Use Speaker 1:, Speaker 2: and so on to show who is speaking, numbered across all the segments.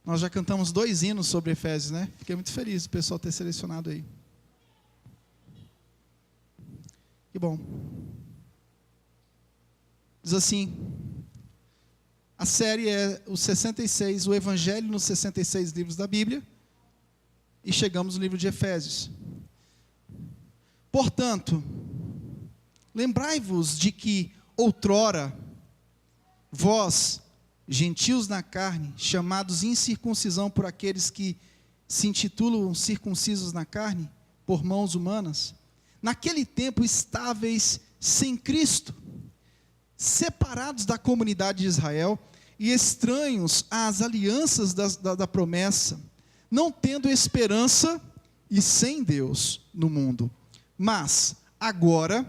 Speaker 1: Nós já cantamos 2 hinos sobre Efésios, né? Fiquei muito feliz o pessoal ter selecionado aí. Que bom. Diz assim, a série é o 66, o Evangelho nos 66 livros da Bíblia, e chegamos no livro de Efésios. Portanto, lembrai-vos de que outrora, vós, gentios na carne, chamados incircuncisão por aqueles que se intitulam circuncisos na carne, por mãos humanas, naquele tempo estáveis sem Cristo, separados da comunidade de Israel e estranhos às alianças da promessa, não tendo esperança e sem Deus no mundo. Mas agora,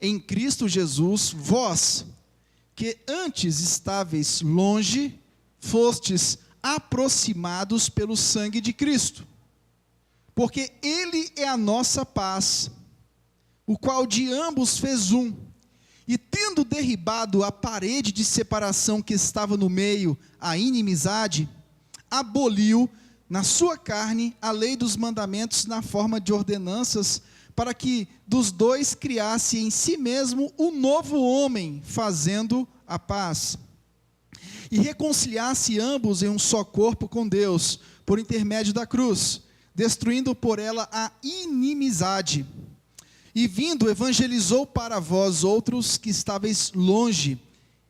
Speaker 1: em Cristo Jesus, vós, que antes estáveis longe, fostes aproximados pelo sangue de Cristo, porque Ele é a nossa paz, o qual de ambos fez um, e tendo derribado a parede de separação que estava no meio, a inimizade, aboliu na sua carne a lei dos mandamentos na forma de ordenanças, para que dos dois criasse em si mesmo um novo homem, fazendo a paz, e reconciliasse ambos em um só corpo com Deus, por intermédio da cruz, destruindo por ela a inimizade. E vindo, evangelizou para vós outros que estáveis longe,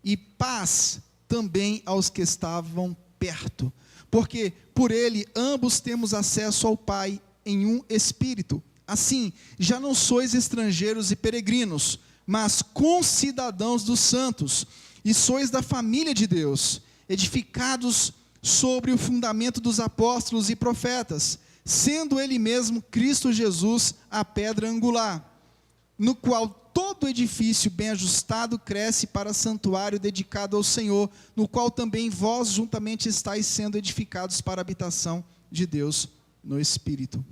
Speaker 1: e paz também aos que estavam perto, porque por ele ambos temos acesso ao Pai em um Espírito. Assim, já não sois estrangeiros e peregrinos, mas concidadãos dos santos, e sois da família de Deus, edificados sobre o fundamento dos apóstolos e profetas, sendo ele mesmo Cristo Jesus a pedra angular, no qual todo edifício bem ajustado cresce para santuário dedicado ao Senhor, no qual também vós juntamente estáis sendo edificados para a habitação de Deus no Espírito.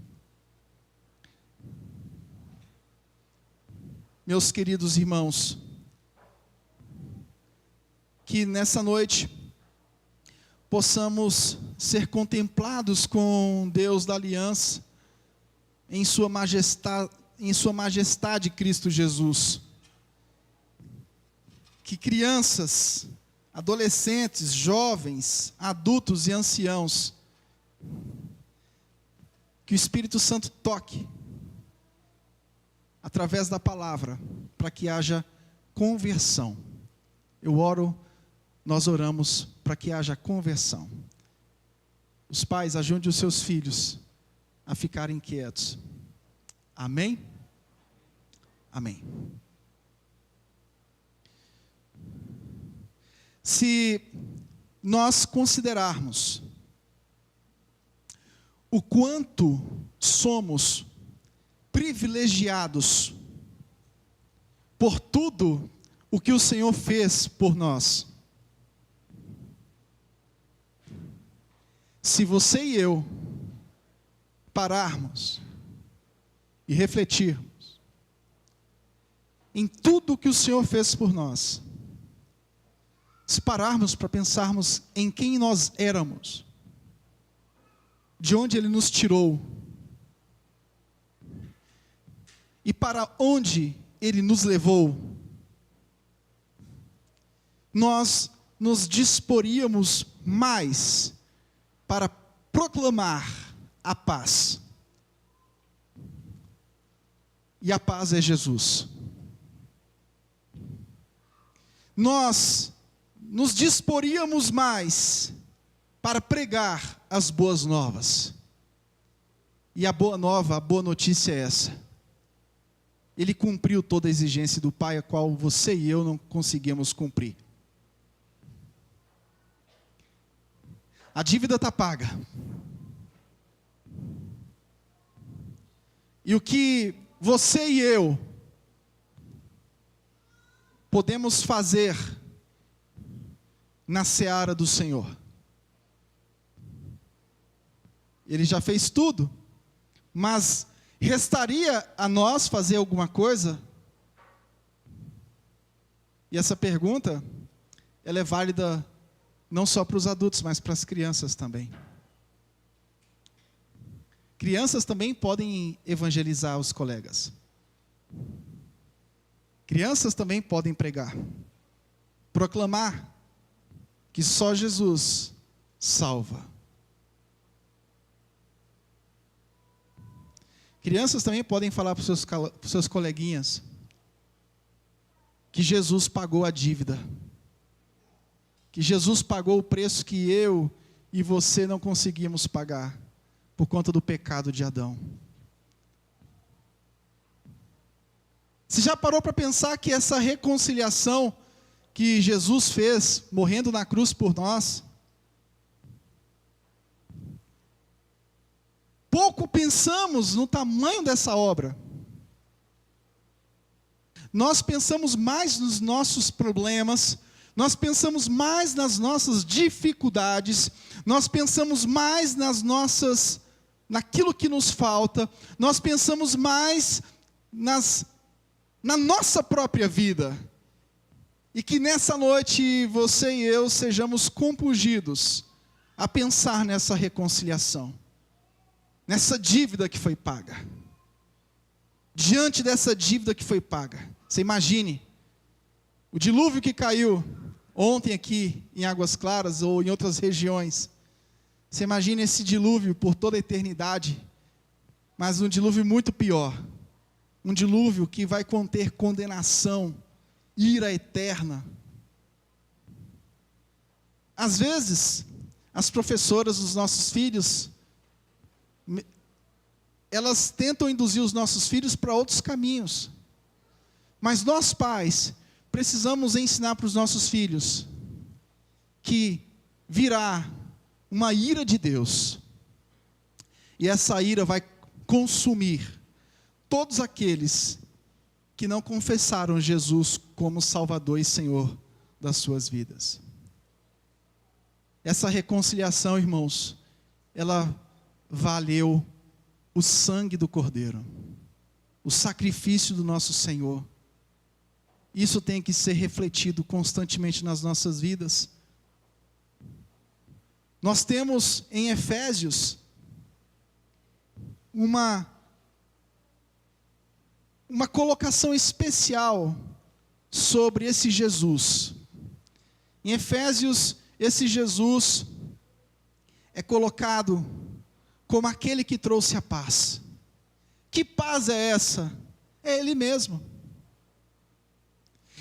Speaker 1: Meus queridos irmãos, que nessa noite possamos ser contemplados com Deus da aliança, em sua majestade Cristo Jesus. Que crianças, adolescentes, jovens, adultos e anciãos, que o Espírito Santo toque, através da palavra, para que haja conversão. Eu oro, nós oramos para que haja conversão. Os pais, ajude os seus filhos a ficarem quietos. Amém? Amém. Se nós considerarmos o quanto somos privilegiados por tudo o que o Senhor fez por nós, se você e eu pararmos e refletirmos em tudo o que o Senhor fez por nós, se pararmos para pensarmos em quem nós éramos, de onde Ele nos tirou, e para onde Ele nos levou, nós nos disporíamos mais para proclamar a paz. E a paz é Jesus. Nós nos disporíamos mais para pregar as boas novas. E a boa nova, a boa notícia é essa: Ele cumpriu toda a exigência do Pai, a qual você e eu não conseguimos cumprir. A dívida está paga. E o que você e eu podemos fazer na seara do Senhor? Ele já fez tudo, mas restaria a nós fazer alguma coisa? E essa pergunta, ela é válida não só para os adultos, mas para as crianças também. Crianças também podem evangelizar os colegas. Crianças também podem pregar, proclamar que só Jesus salva. Crianças também podem falar para os seus coleguinhas que Jesus pagou a dívida, que Jesus pagou o preço que eu e você não conseguimos pagar, por conta do pecado de Adão. Você já parou para pensar que essa reconciliação que Jesus fez, morrendo na cruz por nós, pouco pensamos no tamanho dessa obra. Nós pensamos mais nos nossos problemas, nós pensamos mais nas nossas dificuldades, nós pensamos mais naquilo que nos falta, nós pensamos mais na nossa própria vida. E que nessa noite você e eu sejamos compungidos a pensar nessa reconciliação, nessa dívida que foi paga. Diante dessa dívida que foi paga, você imagine o dilúvio que caiu ontem aqui em Águas Claras ou em outras regiões. Você imagina esse dilúvio por toda a eternidade, mas um dilúvio muito pior, um dilúvio que vai conter condenação, ira eterna. Às vezes, as professoras dos nossos filhos, elas tentam induzir os nossos filhos para outros caminhos, mas nós pais precisamos ensinar para os nossos filhos que virá uma ira de Deus, e essa ira vai consumir todos aqueles que não confessaram Jesus como Salvador e Senhor das suas vidas. Essa reconciliação, irmãos, ela valeu o sangue do Cordeiro, o sacrifício do nosso Senhor. Isso tem que ser refletido constantemente nas nossas vidas. Nós temos em Efésios uma colocação especial sobre esse Jesus. Em Efésios, esse Jesus é colocado como aquele que trouxe a paz. Que paz é essa? É Ele mesmo.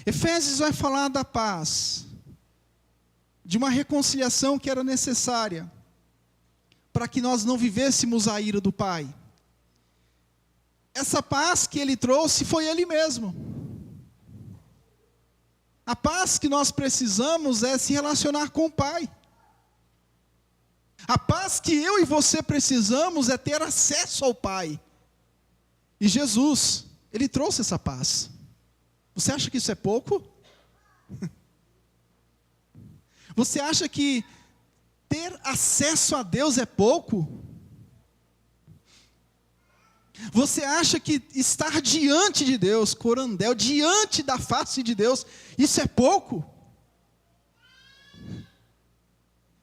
Speaker 1: Efésios vai falar da paz, de uma reconciliação que era necessária, para que nós não vivêssemos a ira do Pai. Essa paz que Ele trouxe foi Ele mesmo. A paz que nós precisamos é se relacionar com o Pai. A paz que eu e você precisamos é ter acesso ao Pai. E Jesus, Ele trouxe essa paz. Você acha que isso é pouco? Você acha que ter acesso a Deus é pouco? Você acha que estar diante de Deus, corandel, diante da face de Deus, isso é pouco?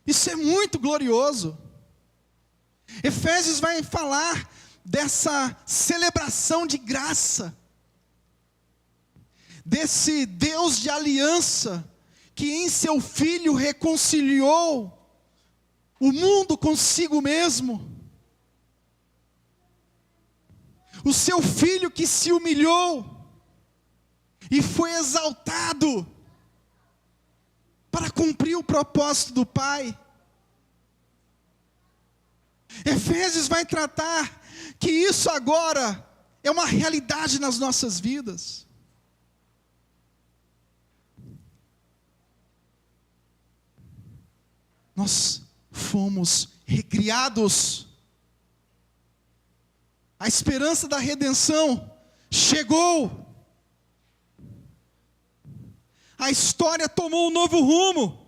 Speaker 1: Isso é muito glorioso. Efésios vai falar dessa celebração de graça, desse Deus de aliança, que em seu Filho reconciliou o mundo consigo mesmo. O seu Filho que se humilhou e foi exaltado para cumprir o propósito do Pai. Efésios vai tratar que isso agora é uma realidade nas nossas vidas. Nós fomos recriados. A esperança da redenção chegou. A história tomou um novo rumo.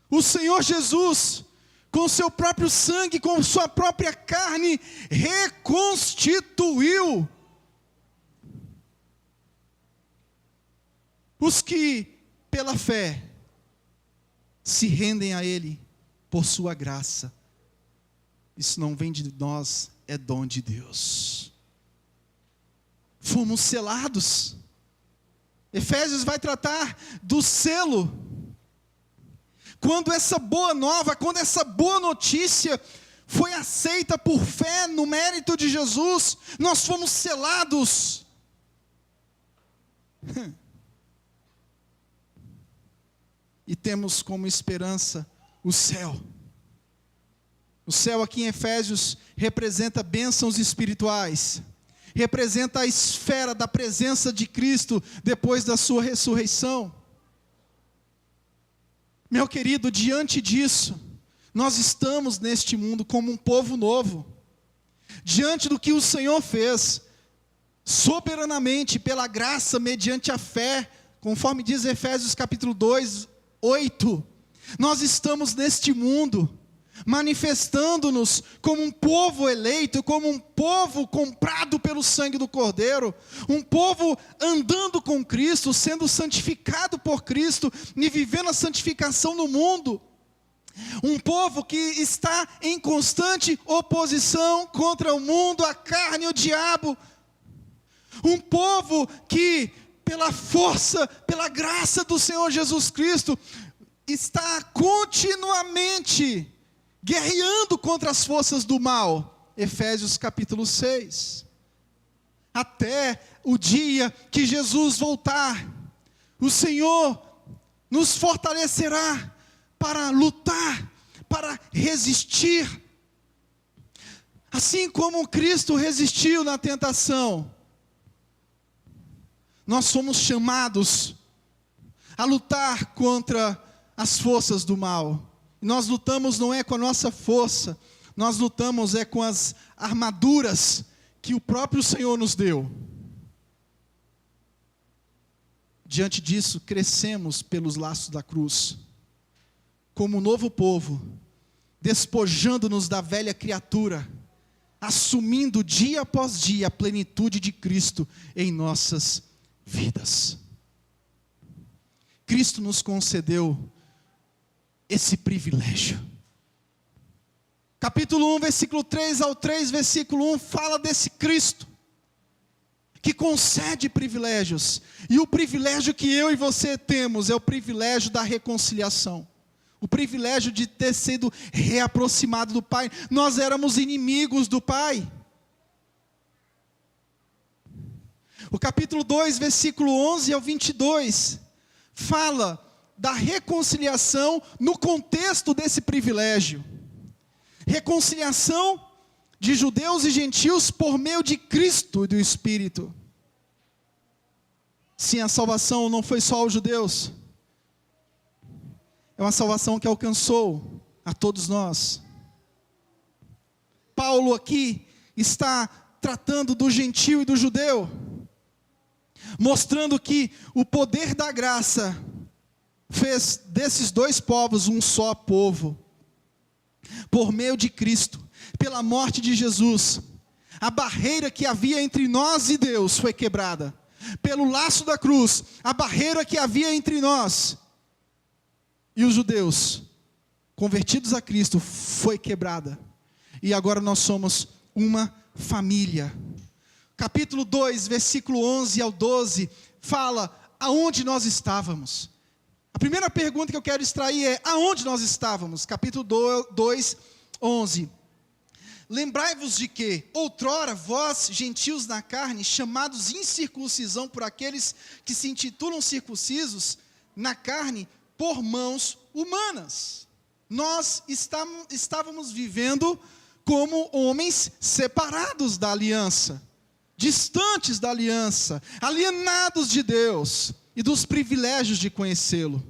Speaker 1: O Senhor Jesus, com seu próprio sangue, com sua própria carne, reconstituiu os que, pela fé, se rendem a Ele por sua graça. Isso não vem de nós, é dom de Deus. Fomos selados. Efésios vai tratar do selo. Quando essa boa nova, quando essa boa notícia foi aceita por fé no mérito de Jesus, nós fomos selados. E temos como esperança o céu. O céu aqui em Efésios representa bênçãos espirituais, representa a esfera da presença de Cristo depois da sua ressurreição. Meu querido, diante disso, nós estamos neste mundo como um povo novo, diante do que o Senhor fez, soberanamente, pela graça, mediante a fé, conforme diz Efésios capítulo 2, 8, nós estamos neste mundo, manifestando-nos como um povo eleito, como um povo comprado pelo sangue do Cordeiro, um povo andando com Cristo, sendo santificado por Cristo, e vivendo a santificação no mundo, um povo que está em constante oposição contra o mundo, a carne e o diabo, um povo que, pela força, pela graça do Senhor Jesus Cristo, está continuamente guerreando contra as forças do mal. Efésios capítulo 6. Até o dia que Jesus voltar, o Senhor nos fortalecerá para lutar, para resistir. Assim como Cristo resistiu na tentação, nós somos chamados a lutar contra as forças do mal. Nós lutamos não é com a nossa força, nós lutamos com as armaduras que o próprio Senhor nos deu. Diante disso, crescemos pelos laços da cruz, como um novo povo, despojando-nos da velha criatura, assumindo dia após dia a plenitude de Cristo em nossas vidas. Cristo nos concedeu esse privilégio. Capítulo 1, versículo 3 ao 3, versículo 1, fala desse Cristo, que concede privilégios, e o privilégio que eu e você temos, é o privilégio da reconciliação, o privilégio de ter sido reaproximado do Pai. Nós éramos inimigos do Pai. O capítulo 2, versículo 11 ao 22, fala da reconciliação no contexto desse privilégio. Reconciliação de judeus e gentios por meio de Cristo e do Espírito. Sim, a salvação não foi só aos judeus. É uma salvação que alcançou a todos nós. Paulo aqui está tratando do gentio e do judeu, mostrando que o poder da graça fez desses dois povos um só povo, por meio de Cristo, pela morte de Jesus. A barreira que havia entre nós e Deus foi quebrada, pelo laço da cruz. A barreira que havia entre nós e os judeus, convertidos a Cristo, foi quebrada, e agora nós somos uma família. Capítulo 2, versículo 11 ao 12, fala aonde nós estávamos. A primeira pergunta que eu quero extrair é: aonde nós estávamos? Capítulo 2, 11. Lembrai-vos de que, outrora, vós, gentios na carne, chamados incircuncisão por aqueles que se intitulam circuncisos na carne, por mãos humanas. Nós estávamos vivendo como homens separados da aliança, distantes da aliança, alienados de Deus e dos privilégios de conhecê-lo.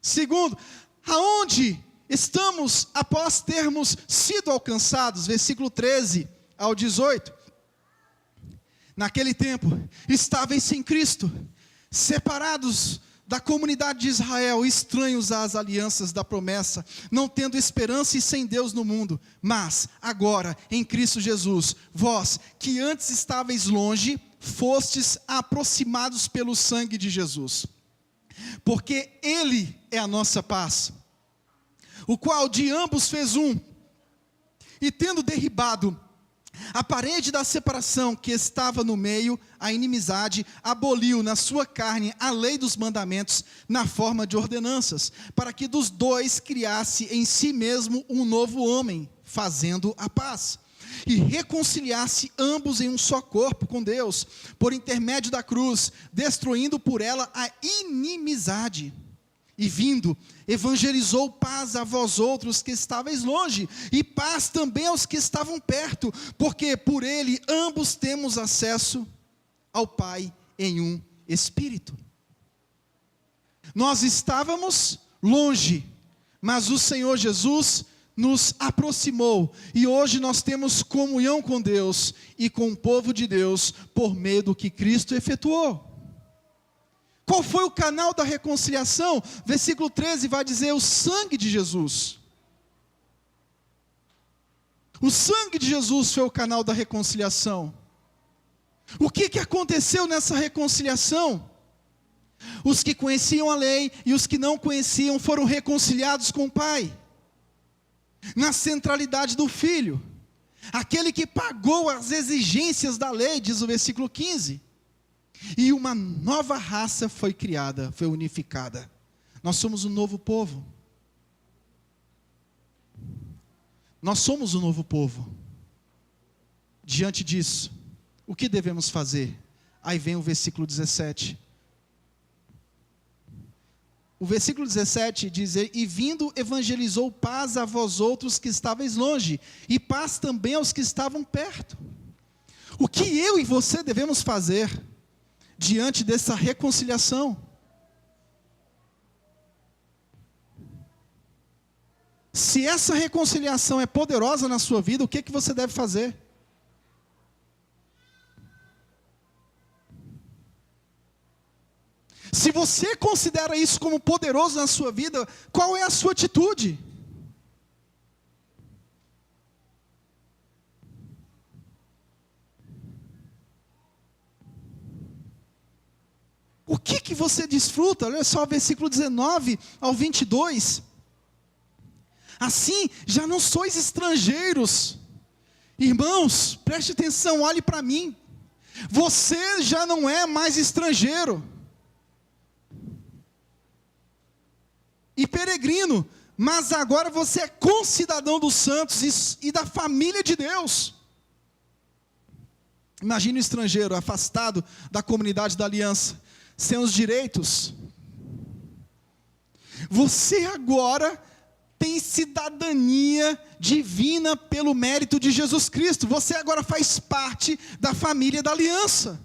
Speaker 1: Segundo, aonde estamos após termos sido alcançados? Versículo 13 ao 18. Naquele tempo, estáveis sem Cristo, separados da comunidade de Israel, estranhos às alianças da promessa, não tendo esperança e sem Deus no mundo. Mas agora, em Cristo Jesus, vós que antes estáveis longe, fostes aproximados pelo sangue de Jesus, porque Ele é a nossa paz, o qual de ambos fez um, e tendo derribado a parede da separação que estava no meio, a inimizade, aboliu na sua carne a lei dos mandamentos na forma de ordenanças, para que dos dois criasse em si mesmo um novo homem, fazendo a paz, e reconciliasse ambos em um só corpo com Deus, por intermédio da cruz, destruindo por ela a inimizade. E vindo, evangelizou paz a vós outros que estáveis longe, e paz também aos que estavam perto, porque por ele ambos temos acesso ao Pai em um Espírito. Nós estávamos longe, mas o Senhor Jesus nos aproximou, e hoje nós temos comunhão com Deus e com o povo de Deus, por meio do que Cristo efetuou. Qual foi o canal da reconciliação? Versículo 13 vai dizer: o sangue de Jesus. O sangue de Jesus foi o canal da reconciliação. O que aconteceu nessa reconciliação? Os que conheciam a lei e os que não conheciam foram reconciliados com o Pai, na centralidade do Filho, aquele que pagou as exigências da lei, diz o versículo 15. E uma nova raça foi criada, foi unificada. Nós somos um novo povo. Nós somos um novo povo. Diante disso, o que devemos fazer? Aí vem o versículo 17. O versículo 17 diz: e vindo evangelizou paz a vós outros que estáveis longe, e paz também aos que estavam perto. O que eu e você devemos fazer diante dessa reconciliação? Se essa reconciliação é poderosa na sua vida, o que você deve fazer? Se você considera isso como poderoso na sua vida, qual é a sua atitude? O que você desfruta? Olha só o versículo 19 ao 22. Assim, já não sois estrangeiros. Irmãos, preste atenção, olhe para mim. Você já não é mais estrangeiro e peregrino, mas agora você é concidadão dos santos e da família de Deus. Imagine o estrangeiro afastado da comunidade da aliança, sem os direitos. Você agora tem cidadania divina pelo mérito de Jesus Cristo. Você agora faz parte da família da aliança.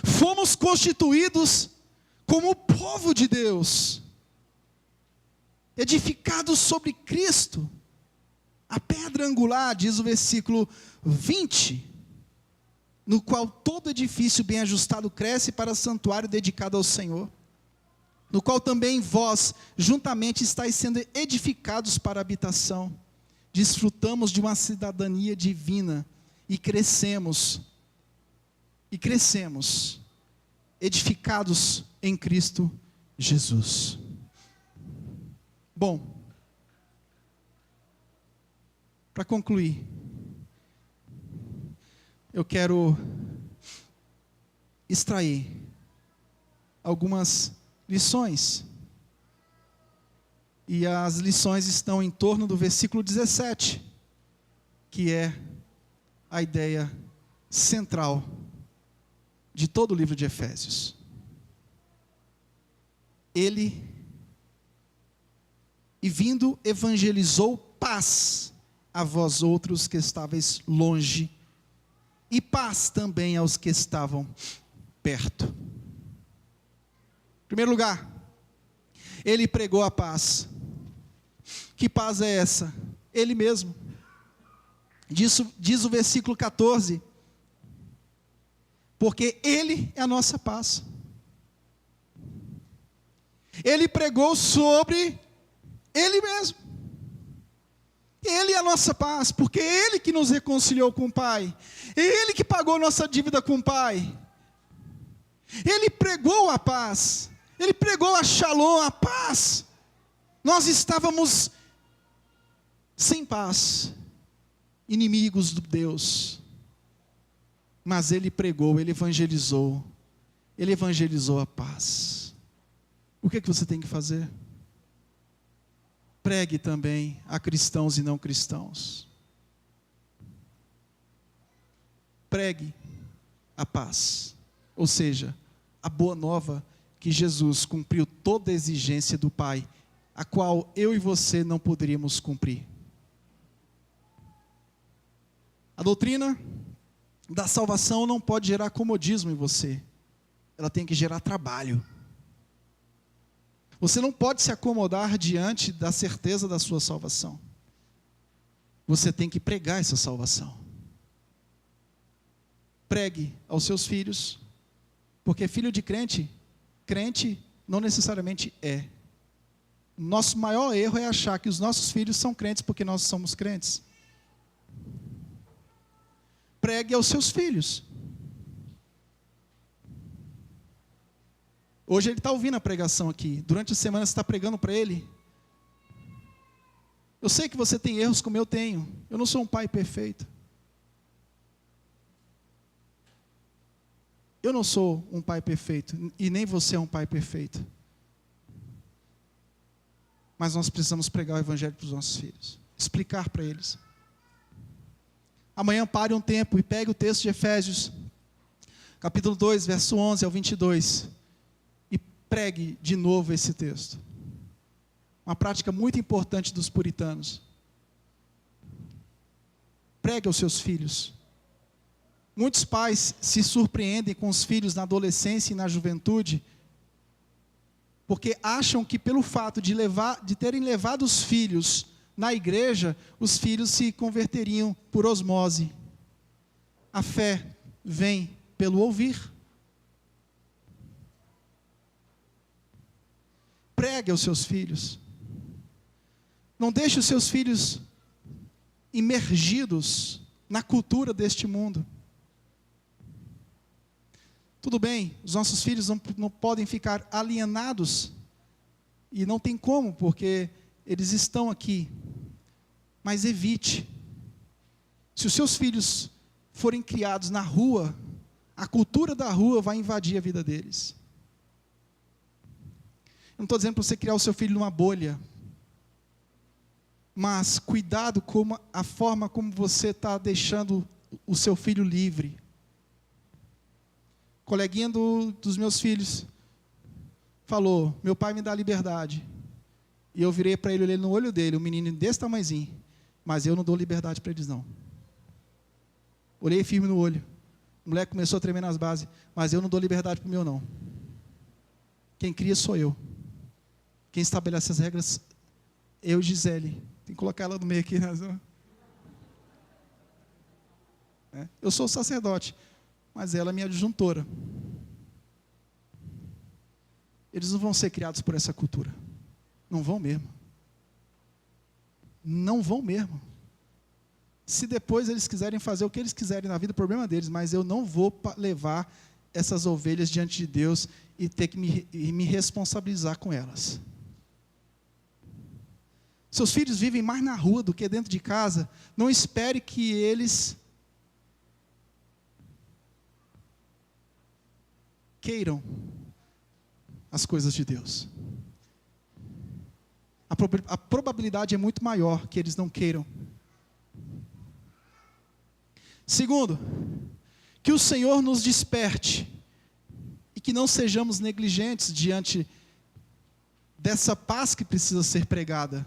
Speaker 1: Fomos constituídos como o povo de Deus, edificados sobre Cristo, a pedra angular, diz o versículo 20, no qual todo edifício bem ajustado cresce para santuário dedicado ao Senhor, no qual também vós juntamente estáis sendo edificados para habitação. Desfrutamos de uma cidadania divina e crescemos, edificados em Cristo Jesus. Bom, para concluir, eu quero extrair algumas lições, e as lições estão em torno do versículo 17, que é a ideia central de todo o livro de Efésios. Ele, e vindo, evangelizou paz a vós outros que estáveis longe, e paz também aos que estavam perto. Em primeiro lugar, ele pregou a paz. Que paz é essa? Ele mesmo. Diz o versículo 14, porque ele é a nossa paz. Ele pregou sobre ele mesmo. Ele é a nossa paz, porque é Ele que nos reconciliou com o Pai. É Ele que pagou nossa dívida com o Pai. Ele pregou a paz. Ele pregou a shalom, a paz. Nós estávamos sem paz, inimigos de Deus. Mas Ele pregou, Ele evangelizou a paz. O que você tem que fazer? Pregue também a cristãos e não cristãos. Pregue a paz, ou seja, a boa nova que Jesus cumpriu toda a exigência do Pai, a qual eu e você não poderíamos cumprir. A doutrina da salvação não pode gerar comodismo em você, ela tem que gerar trabalho. Você não pode se acomodar diante da certeza da sua salvação. Você tem que pregar essa salvação. Pregue aos seus filhos, porque filho de crente, crente não necessariamente é. Nosso maior erro é achar que os nossos filhos são crentes porque nós somos crentes. Pregue aos seus filhos. Hoje ele está ouvindo a pregação aqui. Durante a semana você está pregando para ele. Eu sei que você tem erros como eu tenho. Eu não sou um pai perfeito. Eu não sou um pai perfeito. E nem você é um pai perfeito. Mas nós precisamos pregar o evangelho para os nossos filhos. Explicar para eles. Amanhã pare um tempo e pegue o texto de Efésios, capítulo 2, verso 11 ao 22. E pregue de novo esse texto. Uma prática muito importante dos puritanos. Pregue aos seus filhos. Muitos pais se surpreendem com os filhos na adolescência e na juventude, porque acham que pelo fato de terem levado os filhos na igreja, os filhos se converteriam por osmose. A fé vem pelo ouvir. Pregue aos seus filhos. Não deixe os seus filhos imergidos na cultura deste mundo. Tudo bem, os nossos filhos não podem ficar alienados, e não tem como, porque eles estão aqui. Mas evite. Se os seus filhos forem criados na rua, a cultura da rua vai invadir a vida deles. Eu não estou dizendo para você criar o seu filho numa bolha, mas cuidado com a forma como você está deixando o seu filho livre. Coleguinha dos meus filhos falou: meu pai me dá liberdade. E eu virei para ele, olhei no olho dele, um menino desse tamanhozinho, mas eu não dou liberdade para eles não. Olhei firme no olho. O moleque começou a tremer nas bases, mas eu não dou liberdade para o meu não. Quem cria sou eu. Quem estabelece as regras, eu e Gisele. Tem que colocar ela no meio aqui. Eu sou o sacerdote, mas ela é minha adjuntora. Eles não vão ser criados por essa cultura. Não vão mesmo. Não vão mesmo. Se depois eles quiserem fazer o que eles quiserem na vida, problema deles, mas eu não vou levar essas ovelhas diante de Deus e ter que me responsabilizar com elas. Seus filhos vivem mais na rua do que dentro de casa. Não espere que eles queiram as coisas de Deus. A probabilidade é muito maior que eles não queiram. Segundo, que o Senhor nos desperte e que não sejamos negligentes diante dessa paz que precisa ser pregada.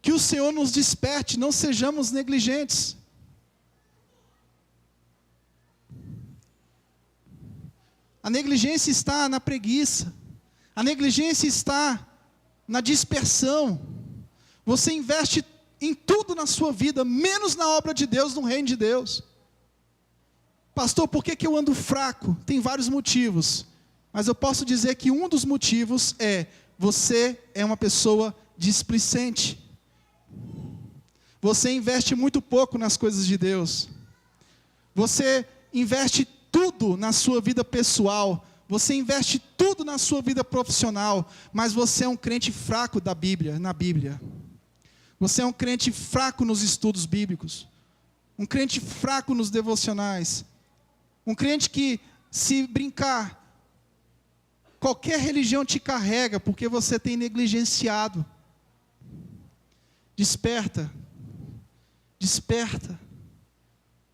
Speaker 1: Que o Senhor nos desperte, não sejamos negligentes. A negligência está na preguiça. A negligência está na dispersão. Você investe em tudo na sua vida, menos na obra de Deus, no reino de Deus. Pastor, por que eu ando fraco? Tem vários motivos. Mas eu posso dizer que um dos motivos é: você é uma pessoa displicente. Você investe muito pouco nas coisas de Deus. Você investe tudo na sua vida pessoal. Você investe tudo na sua vida profissional. Mas você é um crente fraco na Bíblia. Você é um crente fraco nos estudos bíblicos. Um crente fraco nos devocionais. Um crente que, se brincar, qualquer religião te carrega, porque você tem negligenciado. Desperta. Desperta.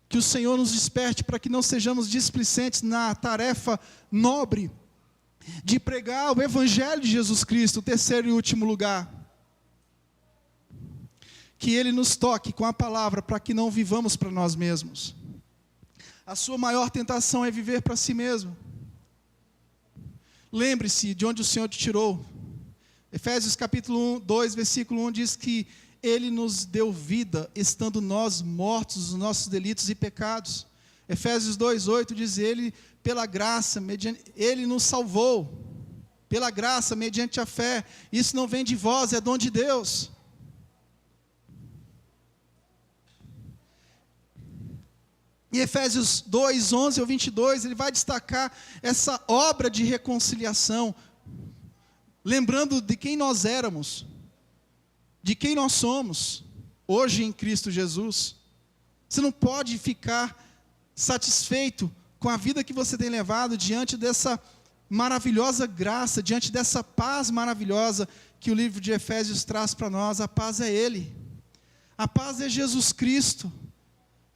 Speaker 1: Que o Senhor nos desperte para que não sejamos displicentes na tarefa nobre de pregar o Evangelho de Jesus Cristo. Terceiro e último lugar. Que Ele nos toque com a palavra para que não vivamos para nós mesmos. A sua maior tentação é viver para si mesmo. Lembre-se de onde o Senhor te tirou. Efésios capítulo 2, versículo 1 diz que Ele nos deu vida, estando nós mortos nos nossos delitos e pecados. Efésios 2:8 diz: Ele, pela graça, Ele nos salvou, pela graça, mediante a fé. Isso não vem de vós, é dom de Deus. Em Efésios 2, 11 ao 22, ele vai destacar essa obra de reconciliação, lembrando de quem nós éramos, de quem nós somos, hoje em Cristo Jesus. Você não pode ficar satisfeito com a vida que você tem levado diante dessa maravilhosa graça, diante dessa paz maravilhosa que o livro de Efésios traz para nós. A paz é Ele, a paz é Jesus Cristo.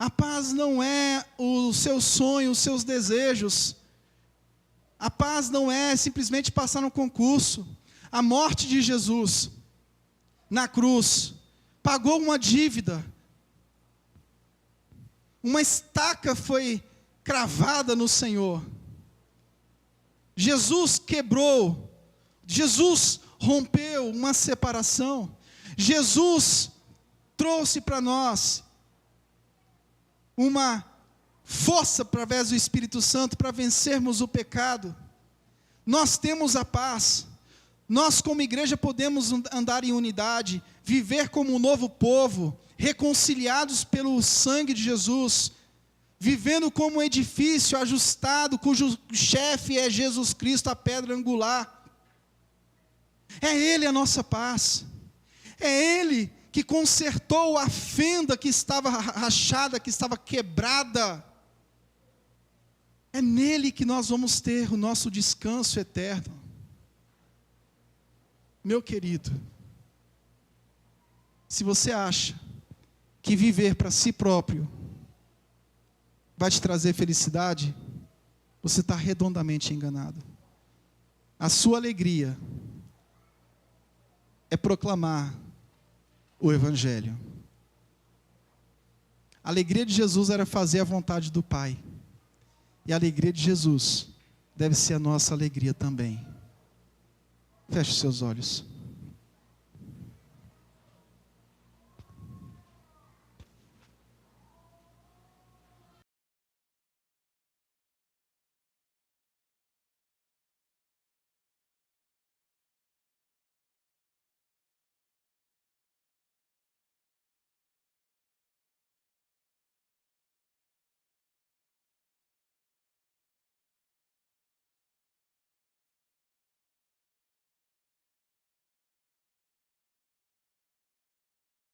Speaker 1: A paz não é o seu sonho, os seus desejos. A paz não é simplesmente passar no concurso. A morte de Jesus na cruz pagou uma dívida. Uma estaca foi cravada no Senhor. Jesus quebrou. Jesus rompeu uma separação. Jesus trouxe para nós uma força através do Espírito Santo para vencermos o pecado. Nós temos a paz. Nós, como igreja, podemos andar em unidade, viver como um novo povo, reconciliados pelo sangue de Jesus, vivendo como um edifício ajustado, cujo chefe é Jesus Cristo, a pedra angular. É Ele a nossa paz. É Ele que consertou a fenda que estava rachada, que estava quebrada. É nele que nós vamos ter o nosso descanso eterno. Meu querido, se você acha que viver para si próprio vai te trazer felicidade, você está redondamente enganado. A sua alegria é proclamar o Evangelho. A alegria de Jesus era fazer a vontade do Pai. E a alegria de Jesus deve ser a nossa alegria também. Feche seus olhos.